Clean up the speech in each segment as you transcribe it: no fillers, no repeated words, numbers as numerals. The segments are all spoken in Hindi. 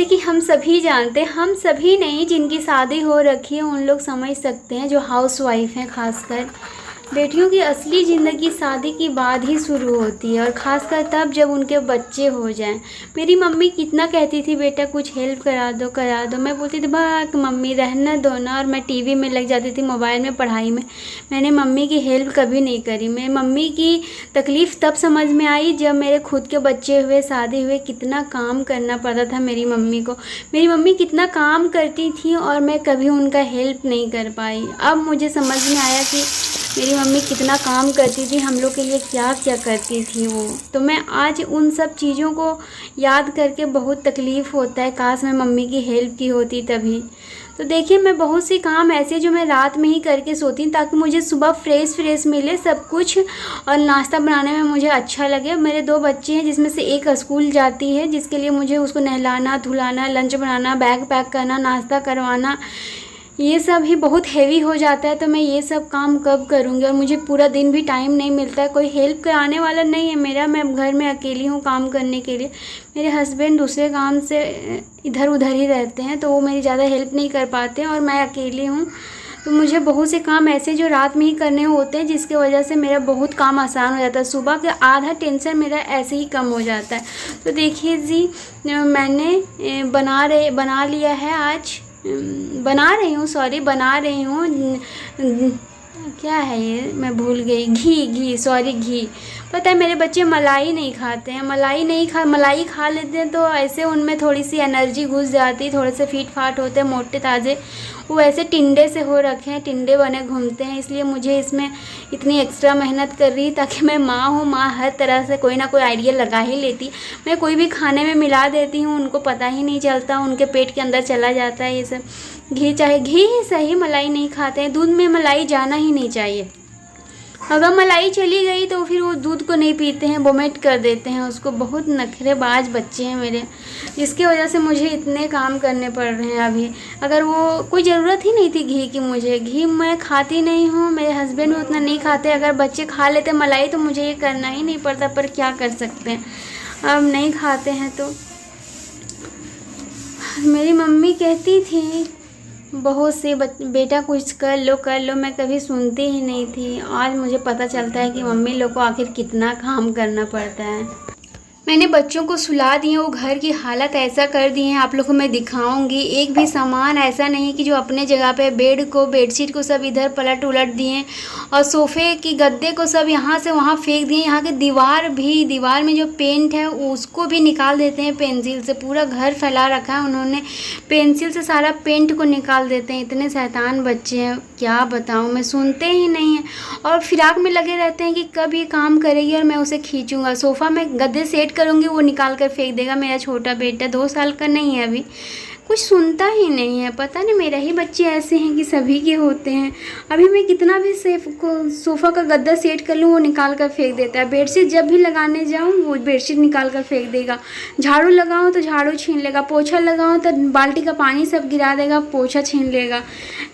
जैसे कि हम सभी जानते हैं, हम सभी नहीं, जिनकी शादी हो रखी है उन लोग समझ सकते हैं, जो हाउस वाइफ हैं खासकर। बेटियों की असली ज़िंदगी शादी के बाद ही शुरू होती है, और ख़ासकर तब जब उनके बच्चे हो जाएं। मेरी मम्मी कितना कहती थी, बेटा कुछ हेल्प करा दो करा दो। मैं बोलती थी भाग मम्मी रहना दो ना, और मैं टीवी में लग जाती थी, मोबाइल में, पढ़ाई में। मैंने मम्मी की हेल्प कभी नहीं करी। मैं मम्मी की तकलीफ़ तब समझ में आई जब मेरे खुद के बच्चे हुए, शादी हुए, कितना काम करना पड़ता था मेरी मम्मी को। मेरी मम्मी कितना काम करती थी और मैं कभी उनका हेल्प नहीं कर पाई। अब मुझे समझ में आया कि मेरी मम्मी कितना काम करती थी, हम लोग के लिए क्या क्या करती थी वो। तो मैं आज उन सब चीज़ों को याद करके बहुत तकलीफ़ होता है, काश मैं मम्मी की हेल्प की होती तभी। तो देखिए, मैं बहुत सी काम ऐसे जो मैं रात में ही करके सोती हूँ, ताकि मुझे सुबह फ्रेश मिले सब कुछ, और नाश्ता बनाने में मुझे अच्छा लगे। मेरे 2 बच्चे हैं, जिसमें से एक स्कूल जाती है, जिसके लिए मुझे उसको नहलाना धुलाना, लंच बनाना, बैग पैक करना, नाश्ता करवाना, ये सब ही बहुत हेवी हो जाता है। तो मैं ये सब काम कब करूँगी, और मुझे पूरा दिन भी टाइम नहीं मिलता है, कोई हेल्प कराने वाला नहीं है मेरा। मैं घर में अकेली हूँ काम करने के लिए। मेरे हस्बैंड दूसरे काम से इधर उधर ही रहते हैं, तो वो मेरी ज़्यादा हेल्प नहीं कर पाते हैं, और मैं अकेली हूँ। तो मुझे बहुत से काम ऐसे जो रात में ही करने होते हैं, जिसके वजह से मेरा बहुत काम आसान हो जाता है। सुबह का आधा टेंशन मेरा ऐसे ही कम हो जाता है। तो देखिए जी, मैंने बना लिया है आज, बना रही हूँ क्या है ये, मैं भूल गई, घी। पता है मेरे बच्चे मलाई नहीं खाते हैं, मलाई खा लेते हैं तो ऐसे उनमें थोड़ी सी एनर्जी घुस जाती है, थोड़े से फीट फाट होते हैं, मोटे ताज़े। वो ऐसे टिंडे से हो रखे हैं, टिंडे बने घूमते हैं। इसलिए मुझे इसमें इतनी एक्स्ट्रा मेहनत कर रही, ताकि मैं माँ हूँ, माँ हर तरह से कोई ना कोई आइडिया लगा ही लेती। मैं कोई भी खाने में मिला देती हूँ, उनको पता ही नहीं चलता, उनके पेट के अंदर चला जाता है ये सब। घी, चाहे घी ही सही, मलाई नहीं खाते हैं। दूध में मलाई जाना ही नहीं चाहिए। अगर मलाई चली गई तो फिर वो दूध को नहीं पीते हैं, वोमिट कर देते हैं उसको। बहुत नखरेबाज बच्चे हैं मेरे, जिसकी वजह से मुझे इतने काम करने पड़ रहे हैं अभी। अगर वो कोई ज़रूरत ही नहीं थी घी की, मुझे घी मैं खाती नहीं हूँ, मेरे हस्बैंड भी उतना नहीं खाते। अगर बच्चे खा लेते मलाई तो मुझे ये करना ही नहीं पड़ता, पर क्या कर सकते हैं, अब नहीं खाते हैं। तो मेरी मम्मी कहती थी बहुत से बेटा कुछ कर लो, मैं कभी सुनती ही नहीं थी। आज मुझे पता चलता है कि मम्मी लोग को आखिर कितना काम करना पड़ता है। मैंने बच्चों को सुला दिए, वो घर की हालत ऐसा कर दी है, आप लोगों को मैं दिखाऊंगी। एक भी सामान ऐसा नहीं कि जो अपने जगह पे, बेडशीट को सब इधर पलट उलट दिए, और सोफ़े की गद्दे को सब यहाँ से वहाँ फेंक दिए। यहाँ के दीवार में जो पेंट है उसको भी निकाल देते हैं पेंसिल से। पूरा घर फैला रखा है उन्होंने, पेंसिल से सारा पेंट को निकाल देते हैं। इतने शैतान बच्चे हैं, क्या बताऊँ मैं, सुनते ही नहीं हैं। और फिराक में लगे रहते हैं कि कब ये काम करेगी और मैं उसे खींचूँगा। सोफ़ा में गद्दे सेट करूँगी, वो निकाल कर फेंक देगा। मेरा छोटा बेटा 2 साल का नहीं है अभी, कुछ सुनता ही नहीं है। पता नहीं मेरा ही बच्चे ऐसे हैं कि सभी के होते हैं। अभी मैं कितना भी सोफ़ा का गद्दा सेट कर लूँ, वो निकाल कर फेंक देता है। बेडशीट जब भी लगाने जाऊँ, वो बेडशीट निकाल कर फेंक देगा। झाड़ू लगाऊँ तो झाड़ू छीन लेगा, पोछा लगाऊँ तो बाल्टी का पानी सब गिरा देगा, पोछा छीन लेगा।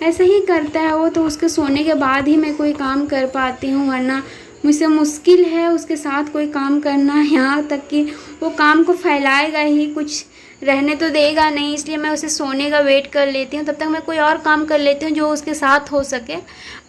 ऐसा ही करता है वो। तो उसके सोने के बाद ही मैं कोई काम कर पाती हूँ, वरना मुझसे मुश्किल है उसके साथ कोई काम करना। यहाँ तक कि वो काम को फैलाएगा ही, कुछ रहने तो देगा नहीं। इसलिए मैं उसे सोने का वेट कर लेती हूँ, तब तक मैं कोई और काम कर लेती हूँ जो उसके साथ हो सके।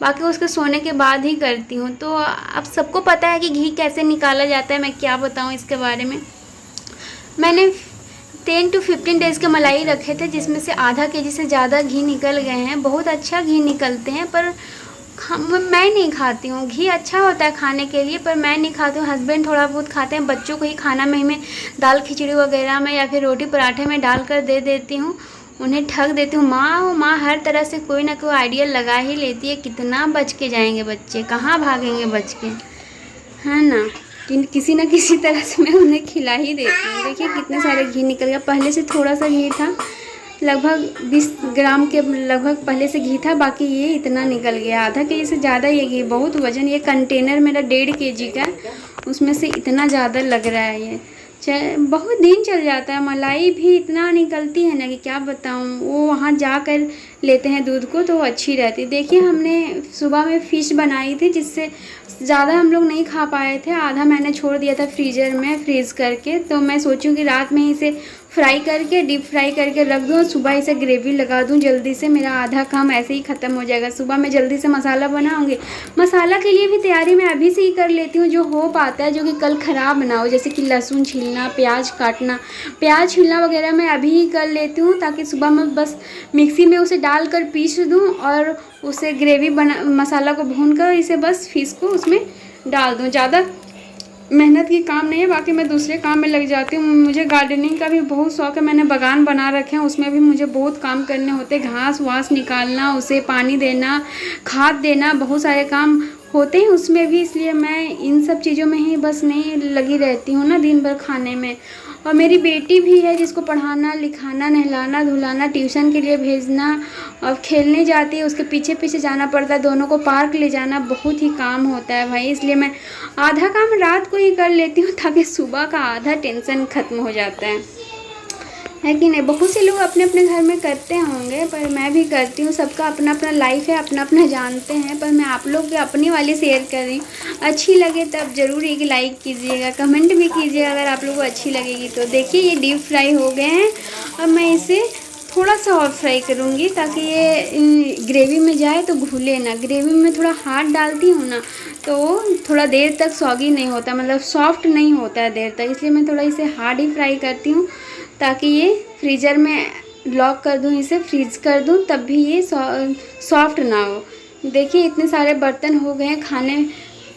बाकी उसके सोने के बाद ही करती हूँ। तो अब सबको पता है कि घी कैसे निकाला जाता है, मैं क्या बताऊँ इसके बारे में। मैंने 10 to 15 डेज़ के मलाई रखे थे, जिसमें से आधा केजी से ज़्यादा घी निकल गए हैं। बहुत अच्छा घी निकलते हैं, पर मैं नहीं खाती हूँ। घी अच्छा होता है खाने के लिए, पर मैं नहीं खाती हूँ। हस्बैंड थोड़ा बहुत खाते हैं। बच्चों को ही खाना में दाल खिचड़ी वगैरह में या फिर रोटी पराठे में डाल कर दे देती हूँ, उन्हें ठग देती हूँ। माँ हर तरह से कोई ना कोई आइडिया लगा ही लेती है। कितना बच के जाएंगे बच्चे, कहाँ भागेंगे बच के, है ना। किसी न किसी तरह से मैं उन्हें खिला ही देती हूँ। देखिए कितने सारे घी निकल गया। पहले से थोड़ा सा घी था, लगभग 20 ग्राम के लगभग पहले से घी था, बाकी ये इतना निकल गया। आधा केजी से ज़्यादा ये घी, बहुत वज़न। ये कंटेनर मेरा 1.5 केजी का, उसमें से इतना ज़्यादा लग रहा है ये। बहुत दिन चल जाता है। मलाई भी इतना निकलती है ना कि क्या बताऊँ। वो वहाँ जाकर लेते हैं दूध को, तो वो अच्छी रहती है। देखिए हमने सुबह में फ़िश बनाई थी, जिससे ज़्यादा हम लोग नहीं खा पाए थे। आधा मैंने छोड़ दिया था फ्रीज़र में फ्रीज़ करके। तो मैं सोचूं कि रात में ही इसे फ्राई करके डीप फ्राई करके रख दूँ और सुबह इसे ग्रेवी लगा दूँ जल्दी से। मेरा आधा काम ऐसे ही ख़त्म हो जाएगा। सुबह मैं जल्दी से मसाला बनाऊँगी। मसाला के लिए भी तैयारी मैं अभी से ही कर लेती हूँ, जो हो पाता है, जो कि कल ख़राब ना हो। जैसे कि लहसुन छीलना, प्याज काटना, प्याज छीलना वगैरह मैं अभी ही कर लेती हूँ, ताकि सुबह मैं बस मिक्सी में उसे डाल कर पीस दूँ और उसे ग्रेवी बना, मसाला को भून कर इसे बस फिश को उसमें डाल दूँ। ज़्यादा मेहनत की काम नहीं है। बाकी मैं दूसरे काम में लग जाती हूँ। मुझे गार्डनिंग का भी बहुत शौक़ है। मैंने बागान बना रखे हैं, उसमें भी मुझे बहुत काम करने होते हैं। घास वास निकालना, उसे पानी देना, खाद देना, बहुत सारे काम होते हैं उसमें भी। इसलिए मैं इन सब चीज़ों में ही बस नहीं लगी रहती हूँ ना दिन भर खाने में। और मेरी बेटी भी है, जिसको पढ़ाना लिखाना, नहलाना धुलाना, ट्यूशन के लिए भेजना, और खेलने जाती है उसके पीछे पीछे जाना पड़ता है। दोनों को पार्क ले जाना, बहुत ही काम होता है भाई। इसलिए मैं आधा काम रात को ही कर लेती हूँ, ताकि सुबह का आधा टेंशन ख़त्म हो जाता है कि नहीं। बहुत से लोग अपने अपने घर में करते होंगे, पर मैं भी करती हूँ। सबका अपना अपना लाइफ है, अपना अपना जानते हैं, पर मैं आप लोग के अपनी वाली शेयर कर रही हूँ। अच्छी लगे तब ज़रूर एक लाइक कीजिएगा, कमेंट भी कीजिएगा अगर आप लोगों को अच्छी लगेगी तो। देखिए ये डीप फ्राई हो गए हैं। अब मैं इसे थोड़ा सा और फ्राई करूँगी, ताकि ये ग्रेवी में जाए तो घुले ना। ग्रेवी में थोड़ा हाथ डालती हूँ ना, तो थोड़ा देर तक सॉगी नहीं होता, मतलब सॉफ्ट नहीं होता है देर तक। इसलिए मैं थोड़ा इसे हार्ड ही फ्राई करती हूँ, ताकि ये फ्रीज़र में लॉक कर दूँ, इसे फ्रीज़ कर दूँ, तब भी ये सॉफ्ट ना हो। देखिए इतने सारे बर्तन हो गए हैं।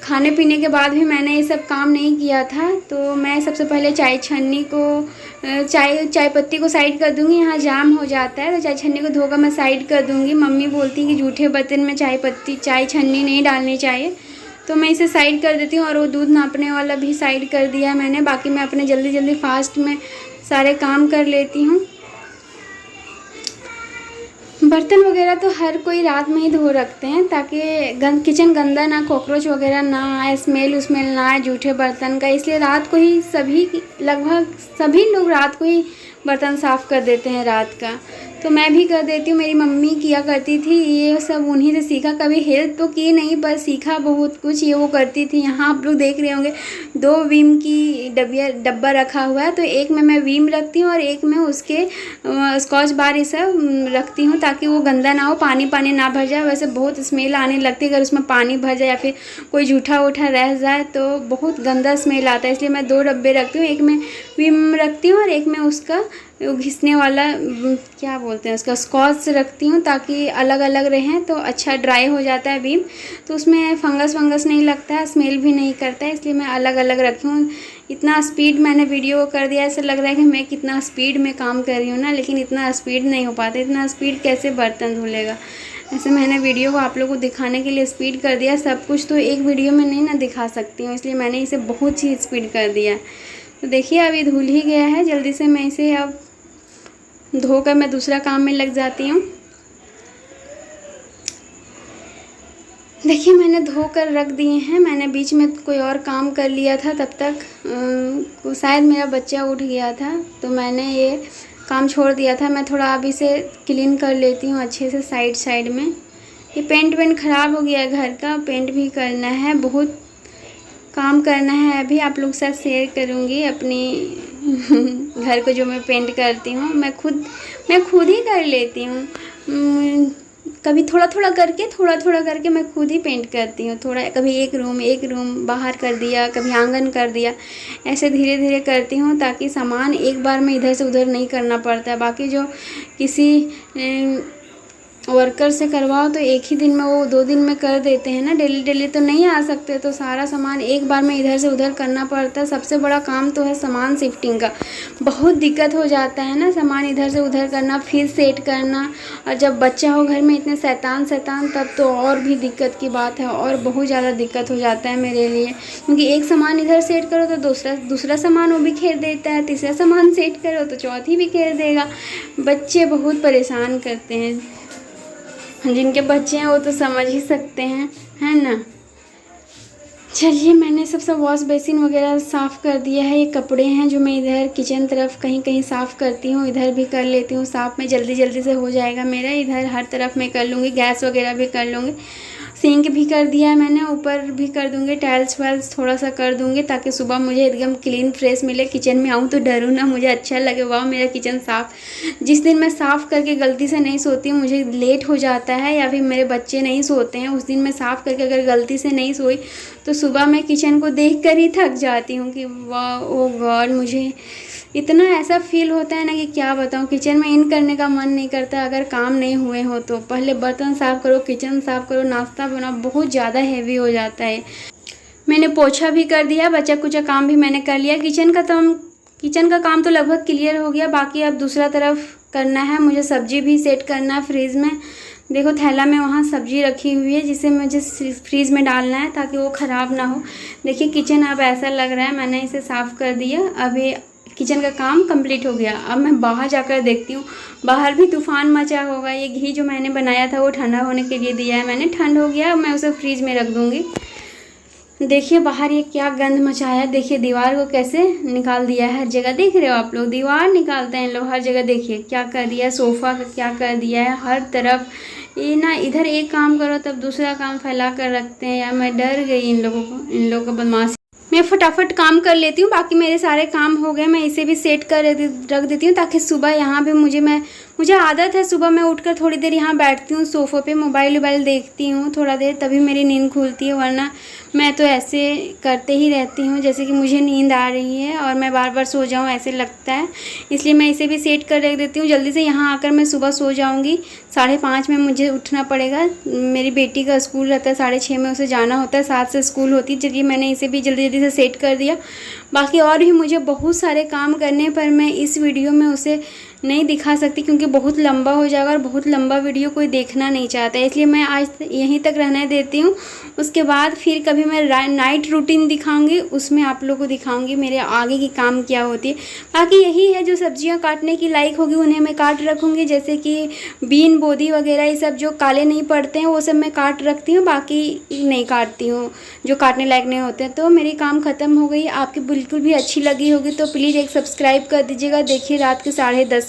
खाने पीने के बाद भी मैंने ये सब काम नहीं किया था। तो मैं सबसे पहले चाय छन्नी को चाय पत्ती को साइड कर दूँगी। यहाँ जाम हो जाता है तो चाय छन्नी को धोकर मैं साइड कर दूँगी। मम्मी बोलती है कि जूठे बर्तन में चाय छन्नी नहीं डालनी चाहिए, तो मैं इसे साइड कर देती हूँ। और वो दूध नापने वाला भी साइड कर दिया है मैंने। बाकी मैं अपने जल्दी जल्दी फास्ट में सारे काम कर लेती हूँ। बर्तन वगैरह तो हर कोई रात में ही धो रखते हैं, ताकि किचन गंदा ना, कॉकरोच वगैरह ना आए, स्मेल ना आए जूठे बर्तन का। इसलिए रात को ही लगभग सभी लोग रात को ही बर्तन साफ़ कर देते हैं रात का। तो मैं भी कर देती हूँ। मेरी मम्मी किया करती थी ये सब, उन्हीं से सीखा। कभी हेल्प तो की नहीं, पर सीखा बहुत कुछ। ये वो करती थी। यहाँ आप लोग देख रहे होंगे 2 विम की डब्बा रखा हुआ है, तो एक में मैं विम रखती हूँ और एक में उसके स्कॉच बार ये सब रखती हूँ, ताकि वो गंदा ना हो, पानी ना भर जाए। वैसे बहुत स्मेल आने लगती है अगर उसमें पानी भर जाए या फिर कोई जूठा वूठा रह जाए तो बहुत गंदा स्मेल आता है। इसलिए मैं 2 डब्बे रखती हूँ, एक में विम रखती हूँ और एक में उसका घिसने वाला क्या बोलते हैं उसका स्कॉच रखती हूँ, ताकि अलग अलग रहें तो अच्छा ड्राई हो जाता है विम, तो उसमें फंगस नहीं लगता है, स्मेल भी नहीं करता है। इसलिए मैं अलग अलग रखी हूँ। इतना स्पीड मैंने वीडियो कर दिया, ऐसा लग रहा है कि मैं कितना स्पीड में काम कर रही हूँ ना, लेकिन इतना स्पीड नहीं हो पाता। इतना स्पीड कैसे बर्तन धुलेगा। ऐसे मैंने वीडियो को आप लोगों को दिखाने के लिए स्पीड कर दिया। सब कुछ तो एक वीडियो में नहीं ना दिखा सकती हूँ, इसलिए मैंने इसे बहुत ही स्पीड कर दिया। तो देखिए अब ये धुल ही गया है। जल्दी से मैं इसे अब धोकर मैं दूसरा काम में लग जाती हूँ। देखिए मैंने धोकर रख दिए हैं। मैंने बीच में कोई और काम कर लिया था, तब तक शायद मेरा बच्चा उठ गया था, तो मैंने ये काम छोड़ दिया था। मैं थोड़ा अब इसे क्लीन कर लेती हूँ अच्छे से साइड में। ये पेंट ख़राब हो गया है घर का, पेंट भी करना है, बहुत काम करना है। अभी आप लोग साथ शेयर करूँगी अपनी घर को जो मैं पेंट करती हूँ। मैं खुद ही कर लेती हूँ। कभी थोड़ा थोड़ा करके मैं खुद ही पेंट करती हूँ। थोड़ा कभी एक रूम बाहर कर दिया, कभी आंगन कर दिया, ऐसे धीरे धीरे करती हूँ, ताकि सामान एक बार में इधर से उधर नहीं करना पड़ता है। बाकी जो किसी वर्कर से करवाओ तो एक ही दिन में, वो 2 दिन में कर देते हैं ना, डेली तो नहीं आ सकते, तो सारा सामान एक बार में इधर से उधर करना पड़ता है। सबसे बड़ा काम तो है सामान शिफ्टिंग का। बहुत दिक्कत हो जाता है ना, सामान इधर से उधर करना, फिर सेट करना। और जब बच्चा हो घर में इतने शैतान तब तो और भी दिक्कत की बात है, और बहुत ज़्यादा दिक्कत हो जाता है मेरे लिए। क्योंकि एक सामान इधर सेट करो तो दूसरा सामान वो बिखेर देता है, तीसरा सामान सेट करो तो चौथी बिखेर देगा। बच्चे बहुत परेशान करते हैं। जिनके बच्चे हैं वो तो समझ ही सकते हैं, है ना। चलिए मैंने सब वॉश बेसिन वगैरह साफ़ कर दिया है। ये कपड़े हैं जो मैं इधर किचन तरफ कहीं साफ़ करती हूँ, इधर भी कर लेती हूँ साफ़। में जल्दी से हो जाएगा मेरा। इधर हर तरफ मैं कर लूँगी, गैस वगैरह भी कर लूँगी। सिंक भी कर दिया है मैंने, ऊपर भी कर दूंगी, टाइल्स वाइल्स थोड़ा सा कर दूंगी ताकि सुबह मुझे एकदम क्लीन फ्रेश मिले। किचन में आऊँ तो डरूँ ना, मुझे अच्छा लगे, वाह मेरा किचन साफ़। जिस दिन मैं साफ़ करके गलती से नहीं सोती हूँ, मुझे लेट हो जाता है या फिर मेरे बच्चे नहीं सोते हैं, उस दिन मैं साफ़ करके अगर गलती से नहीं सोई तो सुबह मैं किचन को देख कर ही थक जाती हूँ कि वाह ओ गॉड, मुझे इतना ऐसा फील होता है ना कि क्या बताऊँ। किचन में इन करने का मन नहीं करता अगर काम नहीं हुए हो तो। पहले बर्तन साफ़ करो, किचन साफ़ करो, नाश्ता बनाओ, बहुत ज़्यादा हैवी हो जाता है। मैंने पोछा भी कर दिया, बचा कुचा काम भी मैंने कर लिया। किचन का काम तो लगभग क्लियर हो गया, बाकी अब दूसरा तरफ करना है। मुझे सब्जी भी सेट करना है फ्रिज में। देखो थैला में वहाँ सब्जी रखी हुई है जिसे मुझे फ्रीज में डालना है ताकि वो ख़राब ना हो। देखिए किचन अब ऐसा लग रहा है, मैंने इसे साफ़ कर दिया। अब ये किचन का काम कंप्लीट हो गया। अब मैं बाहर जाकर देखती हूँ, बाहर भी तूफ़ान मचा होगा। ये घी जो मैंने बनाया था वो ठंडा होने के लिए दिया है मैंने, ठंड हो गया, मैं उसे फ्रीज में रख दूँगी। देखिए बाहर ये क्या गंद मचाया है। देखिए दीवार को कैसे निकाल दिया है हर जगह, देख रहे हो आप लोग, दीवार निकालते हैं लोग हर जगह। देखिए क्या कर दिया है, सोफ़ा का क्या कर दिया है हर तरफ। ये ना इधर एक काम करो तब दूसरा काम फैला कर रखते हैं यार। मैं डर गई इन लोगों का बदमाशी। मैं फटाफट काम कर लेती हूँ, बाकी मेरे सारे काम हो गए। मैं इसे भी सेट कर रख देती हूँ ताकि सुबह यहाँ पे मुझे आदत है सुबह मैं उठकर थोड़ी देर यहाँ बैठती हूँ सोफ़े पे, मोबाइल देखती हूँ थोड़ा देर, तभी मेरी नींद खुलती है। वरना मैं तो ऐसे करते ही रहती हूँ जैसे कि मुझे नींद आ रही है और मैं बार बार सो जाऊँ ऐसे लगता है। इसलिए मैं इसे भी सेट कर रख देती हूँ। जल्दी से यहाँ आकर मैं सुबह सो जाऊँगी। 5:30 में मुझे उठना पड़ेगा। मेरी बेटी का स्कूल रहता है 6:30 में, उसे जाना होता है, 7 से स्कूल होती है। चलिए मैंने इसे भी जल्दी जल्दी से सेट कर दिया। बाकी और भी मुझे बहुत सारे काम करने पर मैं इस वीडियो में उसे नहीं दिखा सकती क्योंकि बहुत लंबा हो जाएगा और बहुत लंबा वीडियो कोई देखना नहीं चाहता है। इसलिए मैं आज यहीं तक रहने देती हूँ। उसके बाद फिर कभी मैं नाइट रूटीन दिखाऊंगी, उसमें आप लोगों को दिखाऊंगी मेरे आगे की काम क्या होती है। बाकी यही है, जो सब्जियां काटने की लायक होगी उन्हें मैं काट रखूँगी, जैसे कि बीन बोदी वगैरह, ये सब जो काले नहीं पड़ते हैं वो सब मैं काट रखती हूँ, बाकी नहीं काटती हूँ जो काटने लायक नहीं होते हैं। तो मेरी काम ख़त्म हो गई। आपकी बिल्कुल भी अच्छी लगी होगी तो प्लीज़ एक सब्सक्राइब कर दीजिएगा। देखिए रात के 10:30